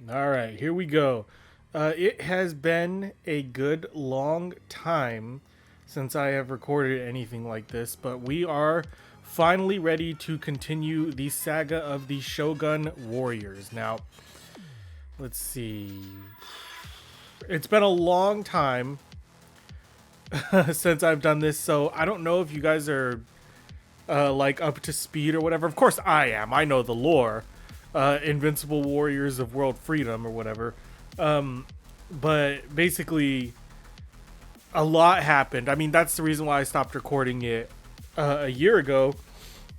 All right, here we go. It has been a good long time since I have recorded anything like this, but we are finally ready to continue the saga of the Shogun Warriors. Now, let's see. It's been a long time since I've done this, so I don't know if you guys are like up to speed or whatever. Of course, I am. I know the lore. Invincible Warriors of World Freedom or whatever. But basically, a lot happened. I mean, that's the reason why I stopped recording it a year ago,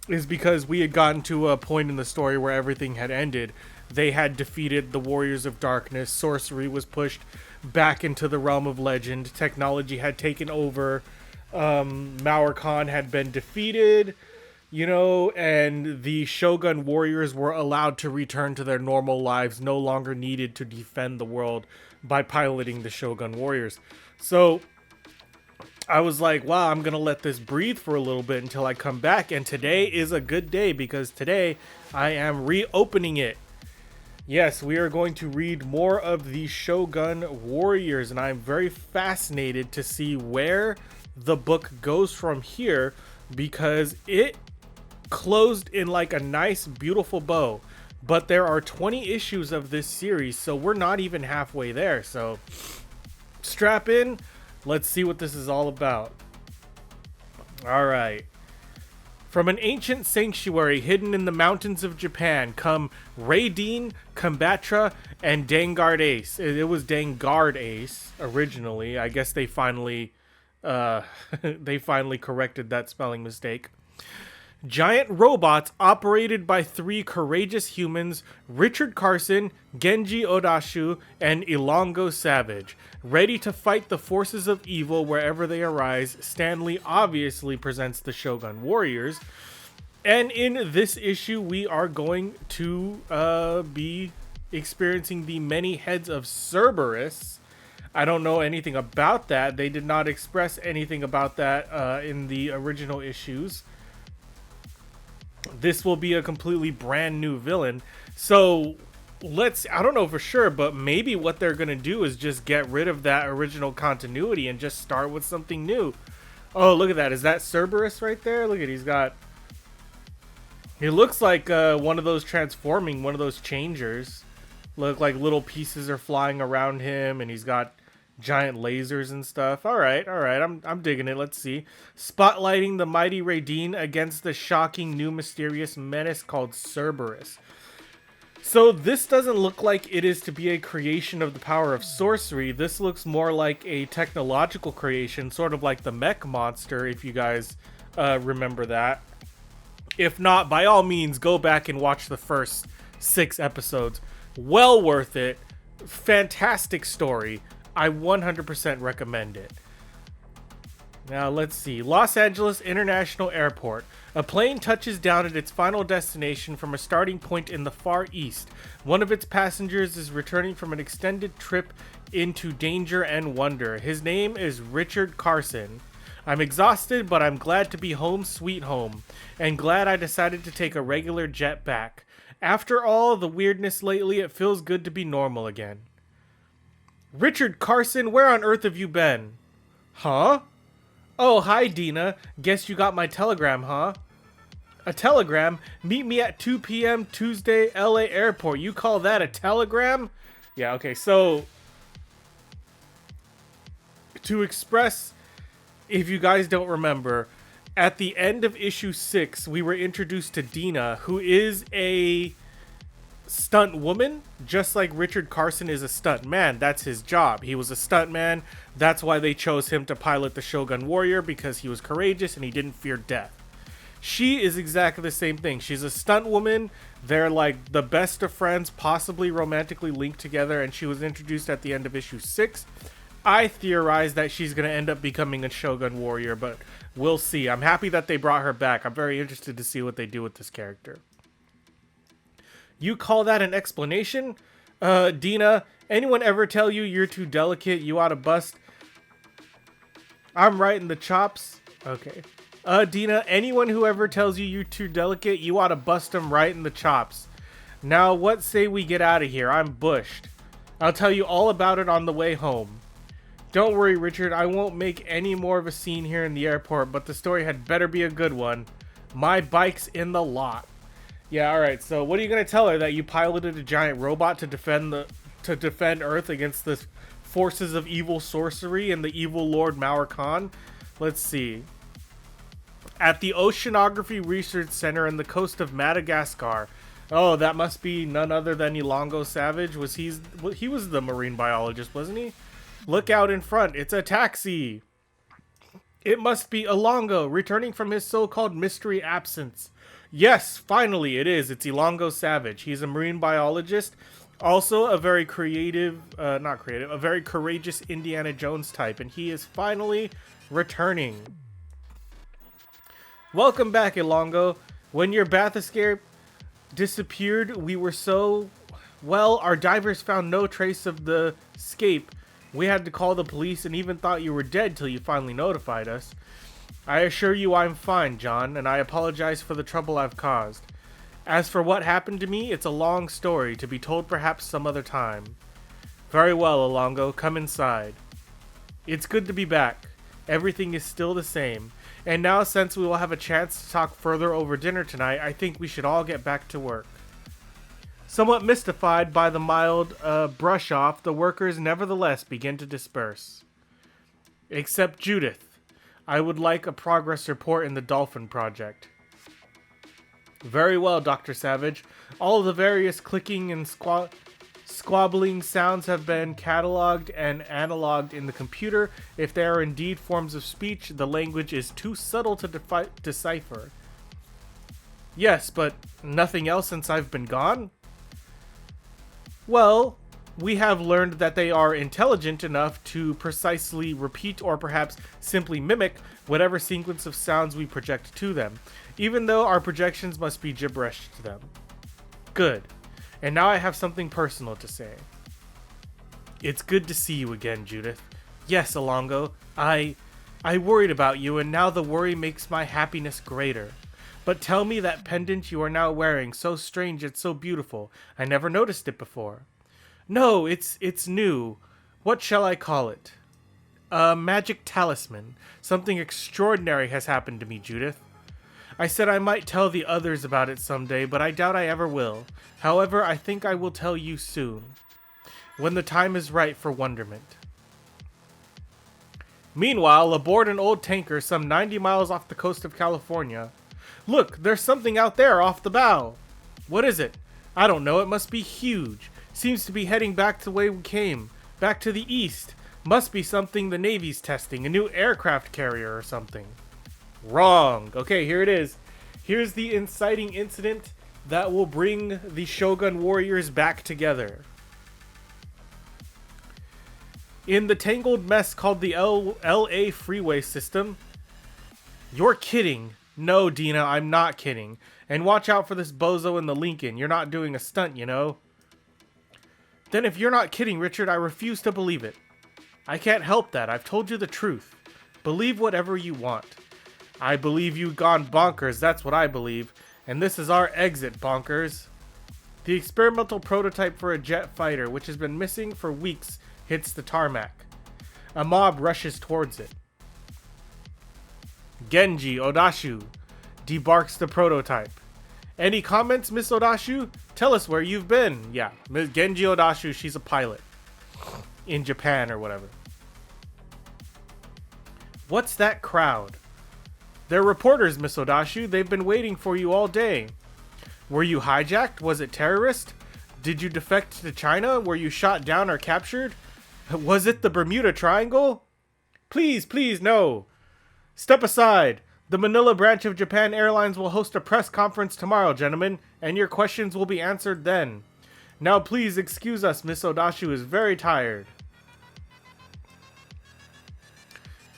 is because we had gotten to a point in the story where everything had ended. They had defeated the Warriors of Darkness. Sorcery was pushed back into the realm of legend. Technology had taken over. Mauer Khan had been defeated, and the Shogun warriors were allowed to return to their normal lives, no longer needed to defend the world by piloting the Shogun warriors. So I was like, wow, I'm going to let this breathe for a little bit until I come back. And today is a good day because today I am reopening it. Yes, we are going to read more of the Shogun Warriors, and I'm very fascinated to see where the book goes from here because it closed in like a nice, beautiful bow. But there are 20 issues of this series, so we're not even halfway there. So strap in. Let's see what this is all about. All right. From an ancient sanctuary hidden in the mountains of Japan come Raydeen, Combatra, and Dangard Ace. It was Dangard Ace originally. I guess they finally corrected that spelling mistake. Giant robots operated by three courageous humans, Richard Carson, Genji Odashu, and Ilongo Savage. Ready to fight the forces of evil wherever they arise, Stanley obviously presents the Shogun Warriors. And in this issue, we are going to be experiencing the many heads of Cerberus. I don't know anything about that. They did not express anything about that in the original issues. This will be a completely brand new villain. So I don't know for sure, but maybe what they're going to do is just get rid of that original continuity and just start with something new. Oh, look at that. Is that Cerberus right there? Look at he looks like one of those one of those changers. Look like little pieces are flying around him, and he's got giant lasers and stuff. All right. I'm digging it. Let's see. Spotlighting the mighty Raydeen against the shocking new mysterious menace called Cerberus. So this doesn't look like it is to be a creation of the power of sorcery. This looks more like a technological creation, sort of like the mech monster, if you guys remember that. If not, by all means, go back and watch the first 6 episodes. Well worth it. Fantastic story. I 100% recommend it. Now let's see. Los Angeles International Airport. A plane touches down at its final destination from a starting point in the Far East. One of its passengers is returning from an extended trip into danger and wonder. His name is Richard Carson. I'm exhausted, but I'm glad to be home sweet home, and glad I decided to take a regular jet back. After all the weirdness lately, it feels good to be normal again. Richard Carson, where on earth have you been? Huh? Oh, hi, Dina. Guess you got my telegram, huh? A telegram? Meet me at 2 p.m. Tuesday, LA Airport. You call that a telegram? Yeah, okay, so to express, if you guys don't remember, at the end of issue 6, we were introduced to Dina, who is a stunt woman, just like Richard Carson is a stunt man. That's his job. He was a stunt man. That's why they chose him to pilot the Shogun Warrior, because he was courageous and he didn't fear death. She is exactly the same thing. She's a stunt woman. They're like the best of friends, possibly romantically linked together, and she was introduced at the end of issue 6. I theorize that she's going to end up becoming a Shogun Warrior, but we'll see. I'm happy that they brought her back. I'm very interested to see what they do with this character. You call that an explanation? Dina, anyone ever tell you you're too delicate, you ought to bust? I'm right in the chops. Okay. Dina, anyone who ever tells you you're too delicate, you ought to bust them right in the chops. Now, what say we get out of here? I'm bushed. I'll tell you all about it on the way home. Don't worry, Richard, I won't make any more of a scene here in the airport, but the story had better be a good one. My bike's in the lot. Yeah, alright, so what are you going to tell her? That you piloted a giant robot to defend Earth against the forces of evil sorcery and the evil Lord Mauer Khan? Let's see. At the Oceanography Research Center in the coast of Madagascar. Oh, that must be none other than Ilongo Savage. He was the marine biologist, wasn't he? Look out in front, it's a taxi. It must be Ilongo, returning from his so-called mystery absence. Yes, finally it is. It's Ilongo Savage. He's a marine biologist, also a very a very courageous Indiana Jones type, and he is finally returning. Welcome back, Ilongo. When your bath escape disappeared, we were well, our divers found no trace of the escape. We had to call the police and even thought you were dead till you finally notified us. I assure you I'm fine, John, and I apologize for the trouble I've caused. As for what happened to me, it's a long story, to be told perhaps some other time. Very well, Ilongo, come inside. It's good to be back. Everything is still the same. And now, since we will have a chance to talk further over dinner tonight, I think we should all get back to work. Somewhat mystified by the mild brush-off, the workers nevertheless begin to disperse. Except Judith. I would like a progress report in the Dolphin Project. Very well, Dr. Savage. All of the various clicking and squabbling sounds have been cataloged and analoged in the computer. If they are indeed forms of speech, the language is too subtle to decipher. Yes, but nothing else since I've been gone? Well, we have learned that they are intelligent enough to precisely repeat or perhaps simply mimic whatever sequence of sounds we project to them, even though our projections must be gibberish to them. Good. And now I have something personal to say. It's good to see you again, Judith. Yes, Ilongo, I worried about you, and now the worry makes my happiness greater. But tell me that pendant you are now wearing, so strange and so beautiful. I never noticed it before. No, it's new. What shall I call it? A magic talisman. Something extraordinary has happened to me, Judith. I said I might tell the others about it someday, but I doubt I ever will. However, I think I will tell you soon, when the time is right for wonderment. Meanwhile, aboard an old tanker some 90 miles off the coast of California. Look, there's something out there off the bow. What is it? I don't know, it must be huge. Seems to be heading back the way we came. Back to the east. Must be something the Navy's testing, a new aircraft carrier or something. Wrong. Okay, here it is. Here's the inciting incident that will bring the Shogun Warriors back together. In the tangled mess called the LA freeway system. You're kidding. No, Dina, I'm not kidding. And watch out for this bozo in the Lincoln. You're not doing a stunt, you know. Then if you're not kidding, Richard, I refuse to believe it. I can't help that. I've told you the truth. Believe whatever you want. I believe you've gone bonkers, that's what I believe. And this is our exit, bonkers. The experimental prototype for a jet fighter, which has been missing for weeks, hits the tarmac. A mob rushes towards it. Genji Odashu debarks the prototype. Any comments, Miss Odashu? Tell us where you've been. Yeah, Ms. Genji Odashu, she's a pilot. In Japan or whatever. What's that crowd? They're reporters, Miss Odashu. They've been waiting for you all day. Were you hijacked? Was it terrorist? Did you defect to China? Were you shot down or captured? Was it the Bermuda Triangle? Please, please, no. Step aside. The Manila branch of Japan Airlines will host a press conference tomorrow, gentlemen, and your questions will be answered then. Now please excuse us, Miss Odashu is very tired.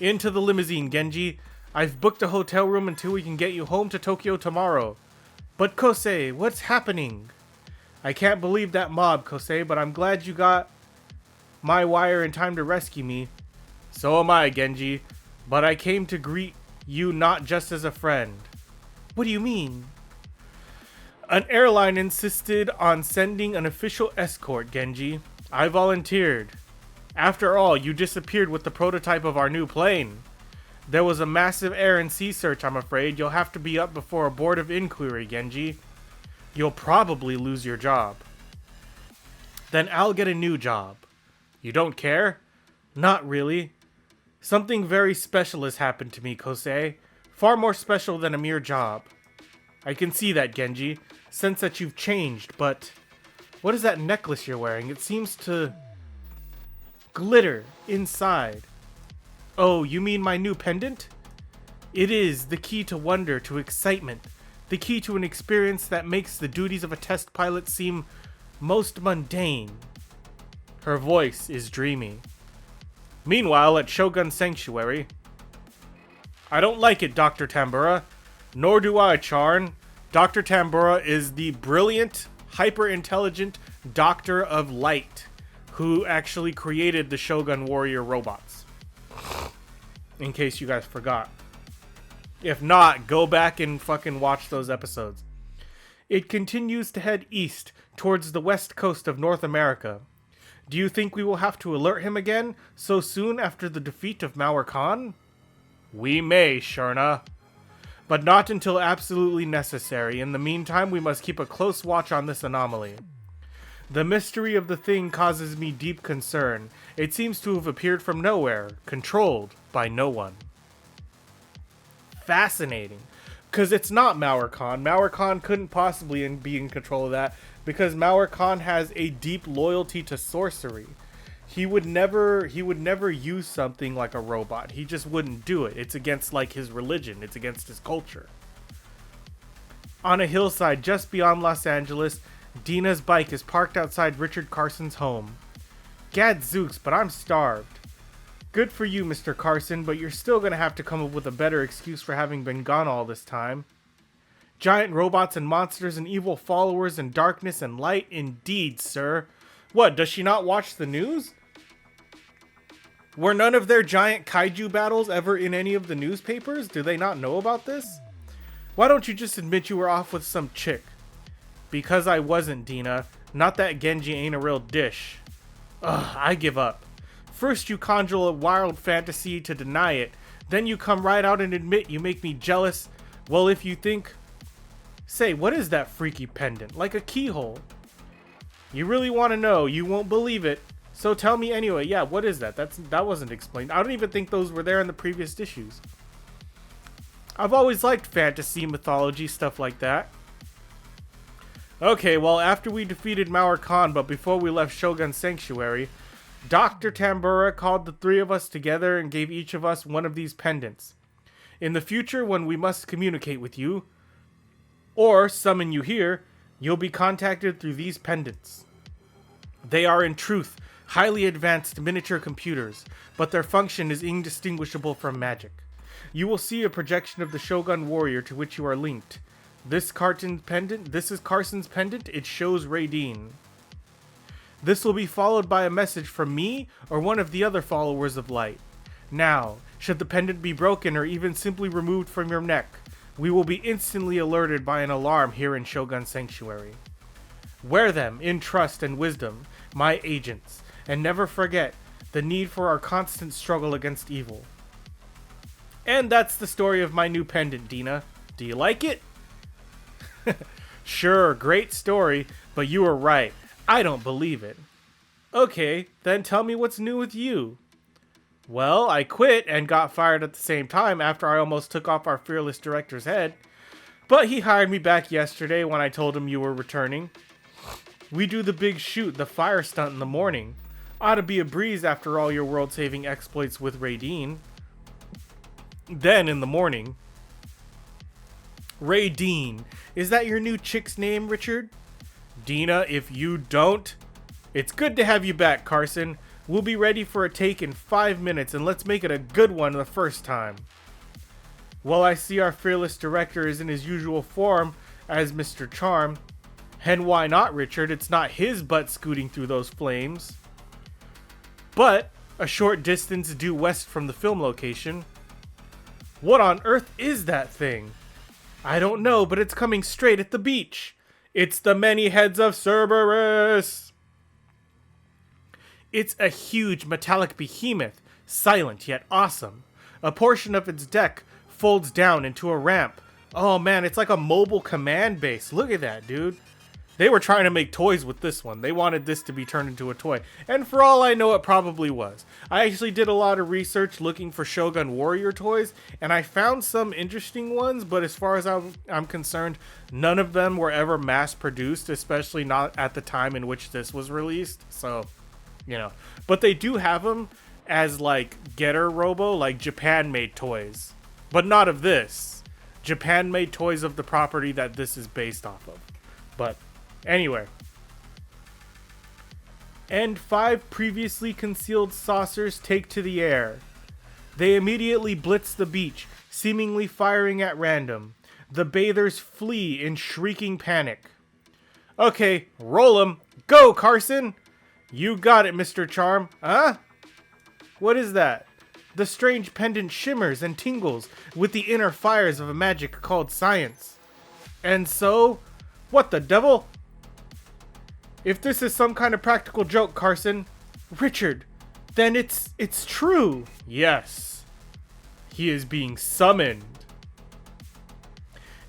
Into the limousine, Genji. I've booked a hotel room until we can get you home to Tokyo tomorrow. But Kosei, what's happening? I can't believe that mob, Kosei, but I'm glad you got my wire in time to rescue me. So am I, Genji. But I came to greet you not just as a friend. What do you mean? An airline insisted on sending an official escort, Genji. I volunteered. After all, you disappeared with the prototype of our new plane. There was a massive air and sea search, I'm afraid. You'll have to be up before a board of inquiry, Genji. You'll probably lose your job. Then I'll get a new job. You don't care? Not really. Something very special has happened to me, Kosei. Far more special than a mere job. I can see that, Genji. Sense that you've changed, but... What is that necklace you're wearing? It seems to... glitter inside. Oh, you mean my new pendant? It is the key to wonder, to excitement. The key to an experience that makes the duties of a test pilot seem most mundane. Her voice is dreamy. Meanwhile, at Shogun Sanctuary... I don't like it, Dr. Tambura. Nor do I, Charn. Dr. Tambura is the brilliant, hyper-intelligent Doctor of Light, who actually created the Shogun Warrior robots. In case you guys forgot. If not, go back and fucking watch those episodes. It continues to head east, towards the west coast of North America. Do you think we will have to alert him again, so soon after the defeat of Mauer Khan? We may, Sharna. But not until absolutely necessary. In the meantime, we must keep a close watch on this anomaly. The mystery of the thing causes me deep concern. It seems to have appeared from nowhere, controlled by no one. Fascinating. Because it's not Mauer Khan. Mauer Khan couldn't possibly be in control of that, because Mauer Khan has a deep loyalty to sorcery. He would never use something like a robot. He just wouldn't do it. It's against like his religion. It's against his culture. On a hillside just beyond Los Angeles, Dina's bike is parked outside Richard Carson's home. Gadzooks, but I'm starved. Good for you, Mr. Carson, but you're still gonna have to come up with a better excuse for having been gone all this time. Giant robots and monsters and evil followers and darkness and light, indeed, sir. What, does she not watch the news? Were none of their giant kaiju battles ever in any of the newspapers? Do they not know about this? Why don't you just admit you were off with some chick? Because I wasn't, Dina. Not that Genji ain't a real dish. Ugh, I give up. First you conjure a wild fantasy to deny it. Then you come right out and admit you make me jealous. Well, if you think... Say, what is that freaky pendant? Like a keyhole. You really want to know. You won't believe it. So tell me anyway. Yeah, what is that? That wasn't explained. I don't even think those were there in the previous issues. I've always liked fantasy, mythology, stuff like that. Okay, well, after we defeated Mauer Khan, but before we left Shogun Sanctuary, Dr. Tambura called the three of us together and gave each of us one of these pendants. In the future, when we must communicate with you, or summon you here, you'll be contacted through these pendants. They are in truth highly advanced miniature computers, but their function is indistinguishable from magic. You will see a projection of the Shogun Warrior to which you are linked. This is Carson's pendant. It shows Raydeen. This will be followed by a message from me or one of the other followers of light. Now, should the pendant be broken or even simply removed from your neck, we will be instantly alerted by an alarm here in Shogun Sanctuary. Wear them in trust and wisdom, my agents, and never forget the need for our constant struggle against evil. And that's the story of my new pendant, Dina. Do you like it? Sure, great story, but you were right. I don't believe it. Okay, then tell me what's new with you. Well, I quit and got fired at the same time after I almost took off our fearless director's head. But he hired me back yesterday when I told him you were returning. We do the big shoot, the fire stunt in the morning. Ought to be a breeze after all your world-saving exploits with Raydeen. Then in the morning... Raydeen, is that your new chick's name, Richard? Dina, if you don't... It's good to have you back, Carson. We'll be ready for a take in 5 minutes, and let's make it a good one the first time. Well, I see our fearless director is in his usual form as Mr. Charm. And why not, Richard? It's not his butt scooting through those flames. But a short distance due west from the film location. What on earth is that thing? I don't know, but it's coming straight at the beach. It's the many heads of Cerberus. It's a huge metallic behemoth, silent yet awesome. A portion of its deck folds down into a ramp. Oh man, it's like a mobile command base. Look at that, dude. They were trying to make toys with this one. They wanted this to be turned into a toy. And for all I know, it probably was. I actually did a lot of research looking for Shogun Warrior toys, and I found some interesting ones, but as far as I'm concerned, none of them were ever mass-produced, especially not at the time in which this was released. So, you know. But they do have them as, like, Getter Robo, like Japan-made toys. But not of this. Japan made toys of the property that this is based off of. But anyway. And 5 previously concealed saucers take to the air. They immediately blitz the beach, seemingly firing at random. The bathers flee in shrieking panic. Okay, roll 'em. Go, Carson! You got it, Mr. Charm. Huh? What is that? The strange pendant shimmers and tingles with the inner fires of a magic called science. And so, what the devil? If this is some kind of practical joke, Carson, Richard, then it's true. Yes. He is being summoned.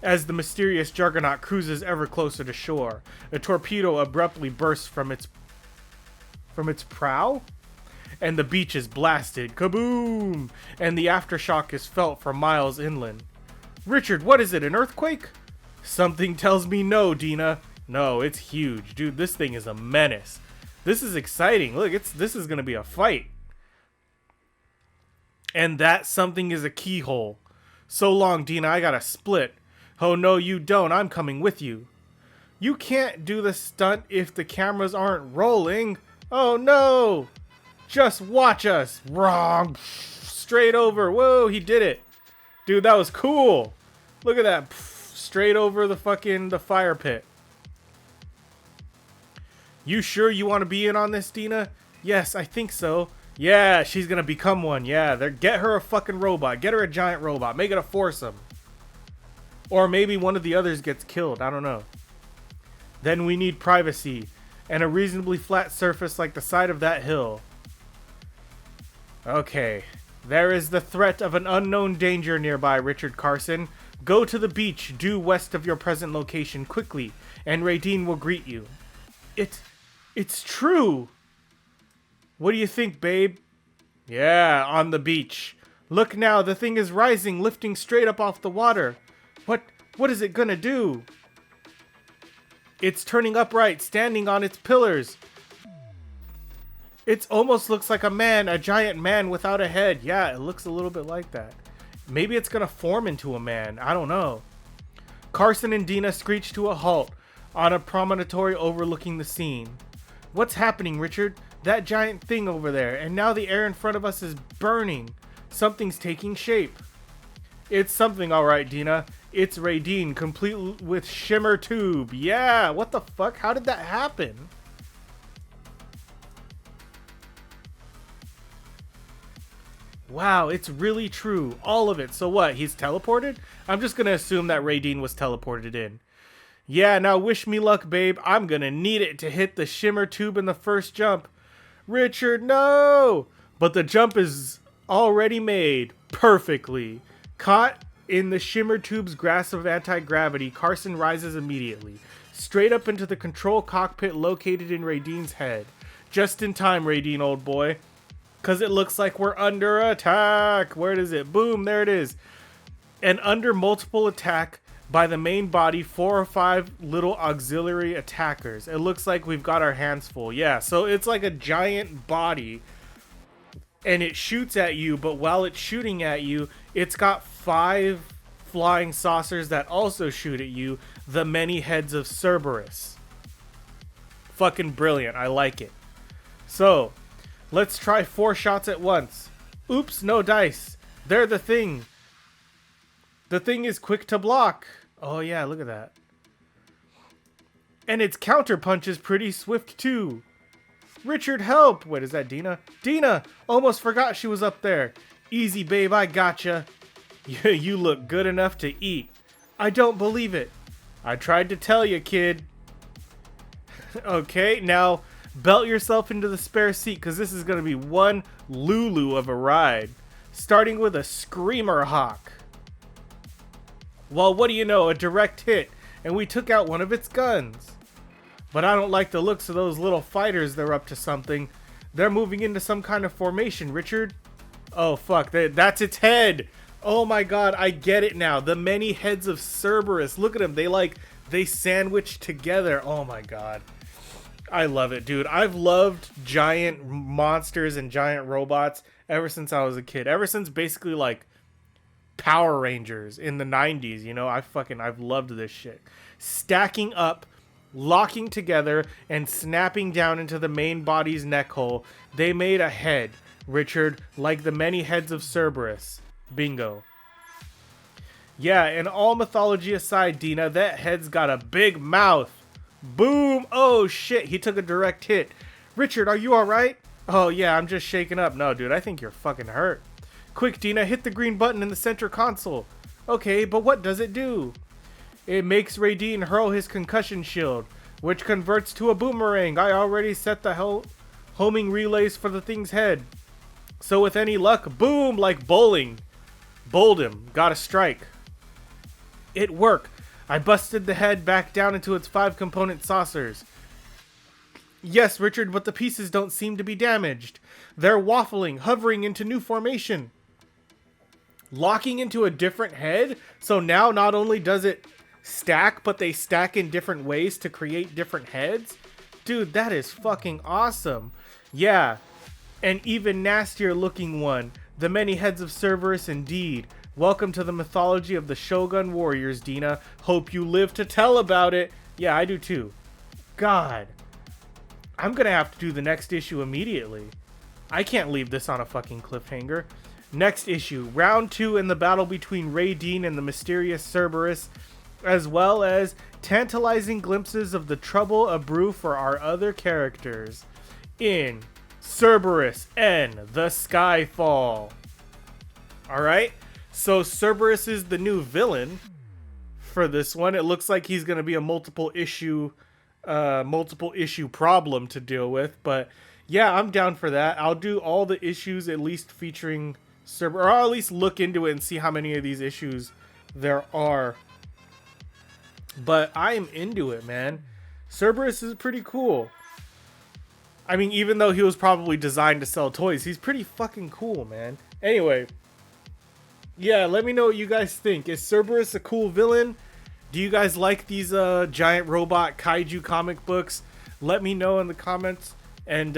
As the mysterious juggernaut cruises ever closer to shore, a torpedo abruptly bursts from its prow? And the beach is blasted. Kaboom! And the aftershock is felt for miles inland. Richard, what is it, an earthquake? Something tells me no, Dina. No, it's huge. Dude, this thing is a menace. This is exciting. Look, this is going to be a fight. And that something is a keyhole. So long, Dina, I gotta split. Oh, no, you don't. I'm coming with you. You can't do the stunt if the cameras aren't rolling. Oh, no! Just watch us. Wrong. Straight over. Whoa, he did it. Dude, that was cool. Look at that. Straight over the fire pit. You sure you want to be in on this, Dina? Yes, I think so. Yeah, she's gonna become one. Yeah, get her a fucking robot. Get her a giant robot. Make it a foursome. Or maybe one of the others gets killed. I don't know. Then we need privacy. And a reasonably flat surface like the side of that hill. Okay. There is the threat of an unknown danger nearby, Richard Carson. Go to the beach due west of your present location quickly, and Raydeen will greet you. It's true. What do you think, babe? Yeah, on the beach. Look now, the thing is rising, lifting straight up off the water. What is it gonna do? It's turning upright, standing on its pillars. It almost looks like a giant man without a head. Yeah, it looks a little bit like that. Maybe it's gonna form into a man. I don't know. Carson and Dina screech to a halt on a promontory overlooking the scene. What's happening, Richard? That giant thing over there, and now the air in front of us is burning. Something's taking shape. It's something, alright, Dina. It's Raydeen, complete with shimmer tube. Yeah, what the fuck? How did that happen? Wow, it's really true. All of it. So what? He's teleported? I'm just gonna assume that Raydeen was teleported in. Yeah, now wish me luck, babe. I'm gonna need it to hit the shimmer tube in the first jump. Richard, no! But the jump is already made. Perfectly. Caught in the shimmer tube's grasp of anti-gravity, Carson rises immediately. Straight up into the control cockpit located in Raydeen's head. Just in time, Raydeen, old boy. Because it looks like we're under attack. Where is it? Boom, there it is. And under multiple attack by the main body, 4 or 5 little auxiliary attackers. It looks like we've got our hands full. Yeah, so it's like a giant body. And it shoots at you, but while it's shooting at you, it's got 5 flying saucers that also shoot at you. The many heads of Cerberus. Fucking brilliant. I like it. So, let's try 4 shots at once. Oops, no dice. They're the thing. The thing is quick to block. Oh yeah, look at that. And its counter punch is pretty swift too. Richard, help! Wait, is that Dina? Dina! Almost forgot she was up there. Easy, babe, I gotcha. You look good enough to eat. I don't believe it. I tried to tell you, kid. Okay, now belt yourself into the spare seat because this is going to be one Lulu of a ride. Starting with a Screamer Hawk. Well, what do you know? A direct hit, and we took out one of its guns. But I don't like the looks of those little fighters. They're up to something. They're moving into some kind of formation, Richard. Oh, fuck. That's its head. Oh, my God. I get it now. The many heads of Cerberus. Look at them. They sandwich together. Oh, my God. I love it, dude. I've loved giant monsters and giant robots ever since I was a kid. Ever since basically, like, Power Rangers in the 90s, you know? I've loved this shit. Stacking up, locking together, and snapping down into the main body's neck hole, they made a head, Richard, like the many heads of Cerberus. Bingo. Yeah, and all mythology aside, Dina, that head's got a big mouth. Boom! Oh, shit, he took a direct hit. Richard, are you alright? Oh, yeah, I'm just shaking up. No, dude, I think you're fucking hurt. Quick, Dina, hit the green button in the center console. Okay, but what does it do? It makes Raydeen hurl his concussion shield, which converts to a boomerang. I already set the homing relays for the thing's head. So with any luck, boom, like bowling. Bowled him. Got a strike. It worked. I busted the head back down into its 5-component saucers. Yes, Richard, but the pieces don't seem to be damaged. They're waffling, hovering into new formation. Locking into a different head? So now not only does it stack, but they stack in different ways to create different heads? Dude, that is fucking awesome. Yeah, an even nastier looking one. The many heads of Cerberus indeed. Welcome to the mythology of the Shogun Warriors, Dina. Hope you live to tell about it. Yeah, I do too. God. I'm gonna have to do the next issue immediately. I can't leave this on a fucking cliffhanger. Next issue, round 2 in the battle between Raydeen and the mysterious Cerberus, as well as tantalizing glimpses of the trouble abrew for our other characters in Cerberus and the Skyfall. Alright, so Cerberus is the new villain for this one. It looks like he's going to be a multiple issue problem to deal with, but yeah, I'm down for that. I'll do all the issues at least featuring Cerberus, or I'll at least look into it and see how many of these issues there are. But I am into it, man. Cerberus is pretty cool. I mean, even though he was probably designed to sell toys, he's pretty fucking cool, man. Anyway, yeah, let me know what you guys think. Is Cerberus a cool villain? Do you guys like these giant robot kaiju comic books? Let me know in the comments. And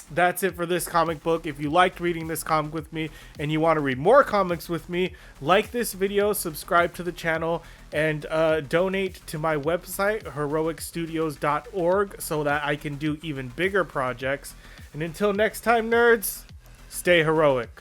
that's it for this comic book. If you liked reading this comic with me and you want to read more comics with me, like this video, subscribe to the channel, and donate to my website, HeroicStudios.org, so that I can do even bigger projects. And until next time, nerds, stay heroic.